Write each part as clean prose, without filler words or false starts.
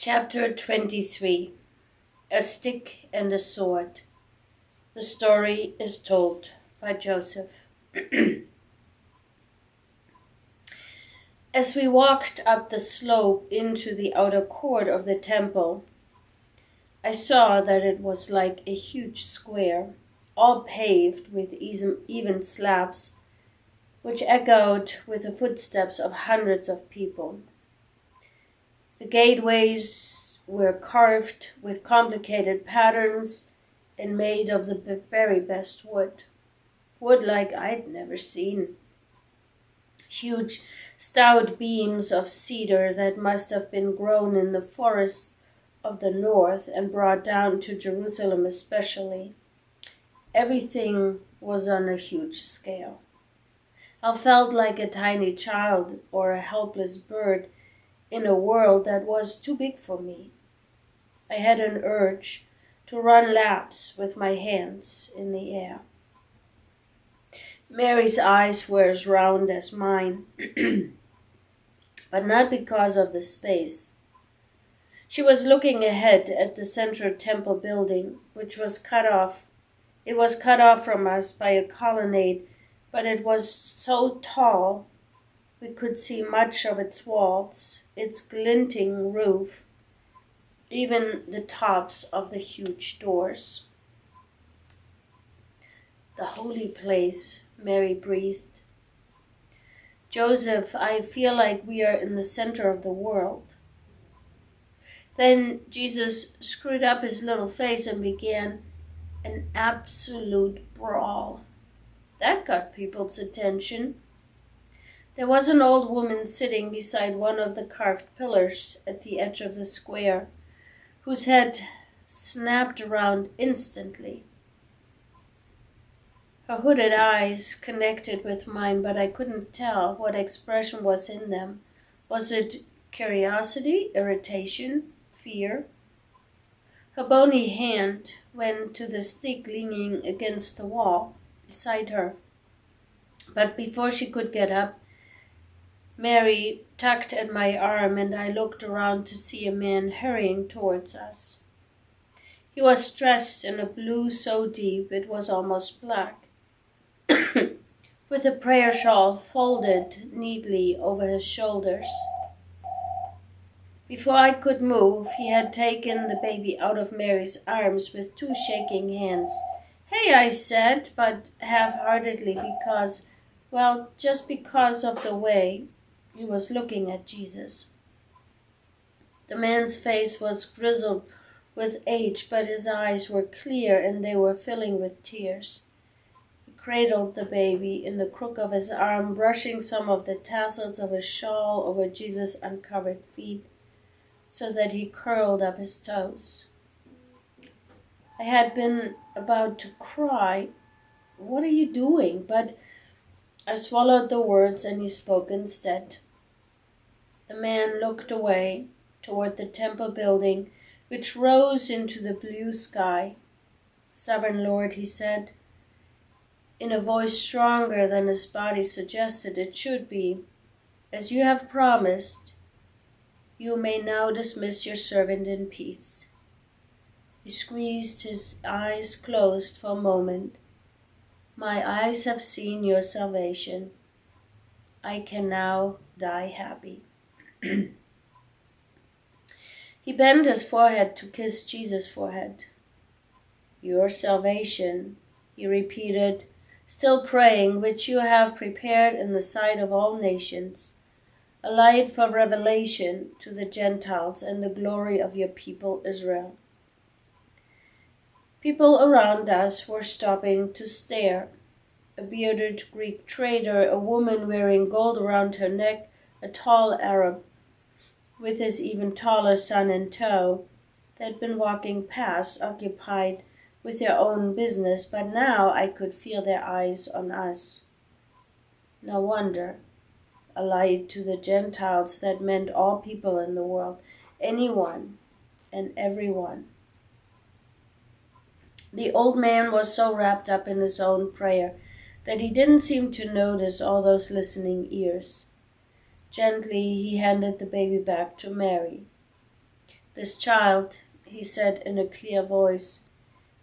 Chapter 23 A Stick and a Sword. The story is told by Joseph. As we walked up the slope into the outer court of the temple, I saw that it was like a huge square, all paved with even slabs, which echoed with the footsteps of hundreds of people. The gateways were carved with complicated patterns and made of the very best wood like I'd never seen. Huge, stout beams of cedar that must have been grown in the forests of the north and brought down to Jerusalem especially. Everything was on a huge scale. I felt like a tiny child or a helpless bird in a world that was too big for me. I had an urge to run laps with my hands in the air. Mary's eyes were as round as mine, but not because of the space. She was looking ahead at the central temple building, which was cut off. It was cut off from us by a colonnade, but it was so tall we could see much of its walls, its glinting roof, even the tops of the huge doors. The holy place, Mary breathed. Joseph, I feel like we are in the center of the world. Then Jesus screwed up his little face and began an absolute brawl. That got people's attention. There was an old woman sitting beside one of the carved pillars at the edge of the square, whose head snapped around instantly. Her hooded eyes connected with mine, but I couldn't tell what expression was in them. Was it curiosity, irritation, fear? Her bony hand went to the stick leaning against the wall beside her. But before she could get up, Mary tugged at my arm, and I looked around to see a man hurrying towards us. He was dressed in a blue so deep it was almost black, with a prayer shawl folded neatly over his shoulders. Before I could move, he had taken the baby out of Mary's arms with two shaking hands. "Hey," I said, but half-heartedly just because of the way he was looking at Jesus. The man's face was grizzled with age, but his eyes were clear and they were filling with tears. He cradled the baby in the crook of his arm, brushing some of the tassels of his shawl over Jesus' uncovered feet so that he curled up his toes. I had been about to cry, "What are you doing?" But I swallowed the words and he spoke instead. The man looked away toward the temple building, which rose into the blue sky. "Sovereign Lord," he said, in a voice stronger than his body suggested it should be, "as you have promised, you may now dismiss your servant in peace." He squeezed his eyes closed for a moment. "My eyes have seen your salvation. I can now die happy." He bent his forehead to kiss Jesus' forehead. "Your salvation," he repeated, still praying, "which you have prepared in the sight of all nations, a light for revelation to the Gentiles and the glory of your people Israel." People around us were stopping to stare. A bearded Greek trader, a woman wearing gold around her neck, a tall Arab with his even taller son in tow. They'd been walking past, occupied with their own business, but now I could feel their eyes on us. No wonder. A light to the Gentiles, that meant all people in the world, anyone and everyone. The old man was so wrapped up in his own prayer that he didn't seem to notice all those listening ears. Gently he handed the baby back to Mary. This child, he said in a clear voice,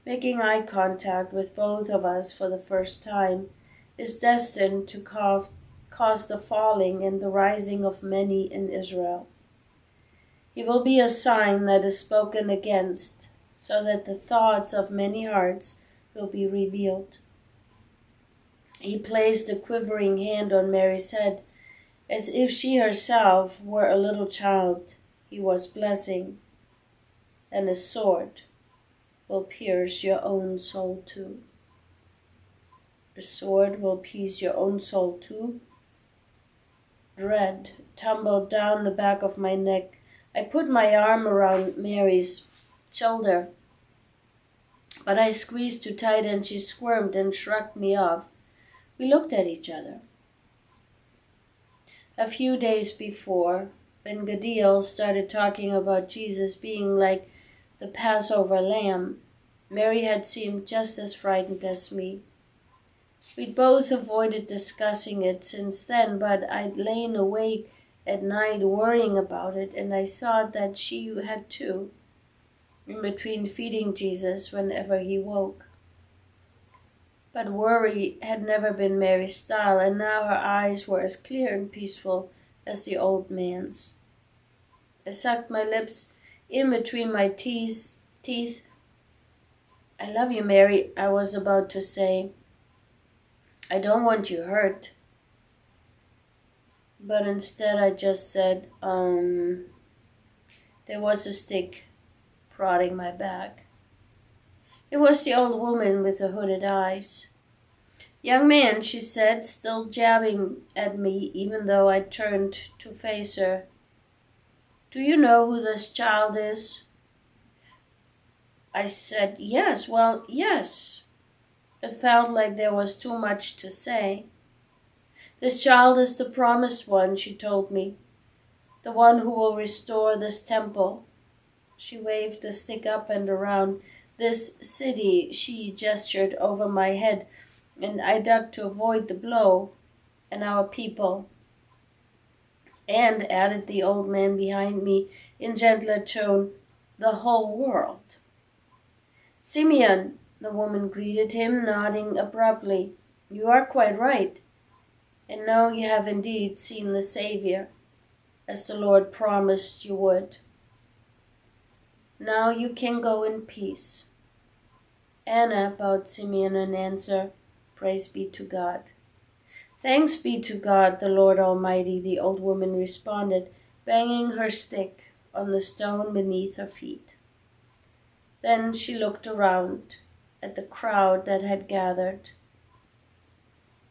making eye contact with both of us for the first time, is destined to cause the falling and the rising of many in Israel. He will be a sign that is spoken against, so that the thoughts of many hearts will be revealed. He placed a quivering hand on Mary's head, as if she herself were a little child he was blessing. And a sword will pierce your own soul too. The sword will pierce your own soul too. Dread tumbled down the back of my neck. I put my arm around Mary's shoulder, but I squeezed too tight and she squirmed and shrugged me off. We looked at each other. A few days before, when Gadiel started talking about Jesus being like the Passover lamb, Mary had seemed just as frightened as me. We'd both avoided discussing it since then, but I'd lain awake at night worrying about it, and I thought that she had too, in between feeding Jesus whenever he woke. But worry had never been Mary's style, and now her eyes were as clear and peaceful as the old man's. I sucked my lips in between my teeth. I love you, Mary, I was about to say. I don't want you hurt. But instead I just said, There was a stick prodding my back. It was the old woman with the hooded eyes. Young man, she said, still jabbing at me even though I turned to face her. Do you know who this child is? I said, yes, well, yes. It felt like there was too much to say. This child is the promised one, she told me. The one who will restore this temple. She waved the stick up and around. This city, she gestured over my head, and I ducked to avoid the blow. And our people. And, added the old man behind me in gentler tone, the whole world. Simeon, the woman greeted him, nodding abruptly. You are quite right. And now you have indeed seen the Savior, as the Lord promised you would. Now you can go in peace. Anna bowed Simeon in answer, Praise be to God. Thanks be to God, the Lord Almighty, the old woman responded, banging her stick on the stone beneath her feet. Then she looked around at the crowd that had gathered.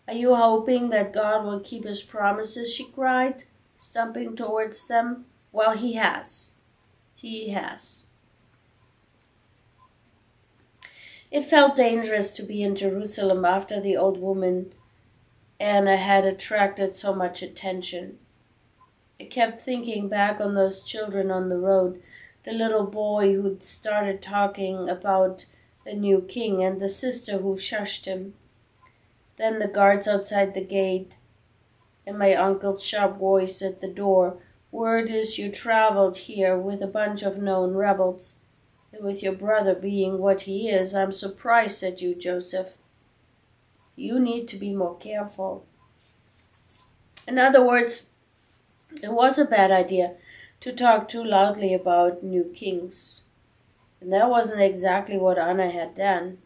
Are you hoping that God will keep his promises, she cried, stumping towards them. Well, he has. He has. It felt dangerous to be in Jerusalem after the old woman Anna had attracted so much attention. I kept thinking back on those children on the road, the little boy who'd started talking about the new king and the sister who shushed him. Then the guards outside the gate and my uncle's sharp voice at the door. Word is you traveled here with a bunch of known rebels. And with your brother being what he is, I'm surprised at you, Joseph. You need to be more careful. In other words, it was a bad idea to talk too loudly about new kings. And that wasn't exactly what Anna had done.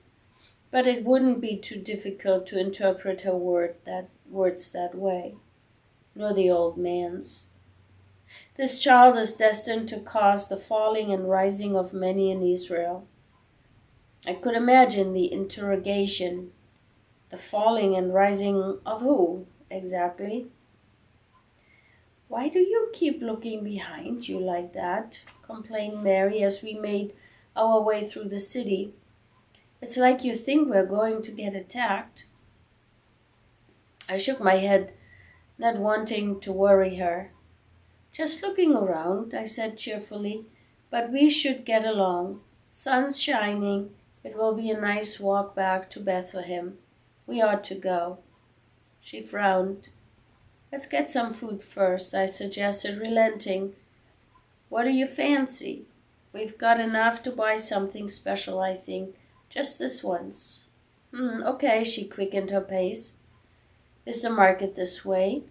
But it wouldn't be too difficult to interpret her words that way, nor the old man's. This child is destined to cause the falling and rising of many in Israel. I could imagine the interrogation. The falling and rising of who, exactly? Why do you keep looking behind you like that? Complained Mary as we made our way through the city. It's like you think we're going to get attacked. I shook my head, not wanting to worry her. Just looking around, I said cheerfully, but we should get along. Sun's shining. It will be a nice walk back to Bethlehem. We ought to go. She frowned. Let's get some food first, I suggested, relenting. What do you fancy? We've got enough to buy something special, I think. Just this once. Okay, she quickened her pace. Is the market this way?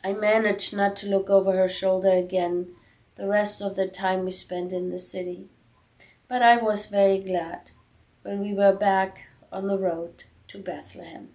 I managed not to look over her shoulder again the rest of the time we spent in the city. But I was very glad when we were back on the road to Bethlehem.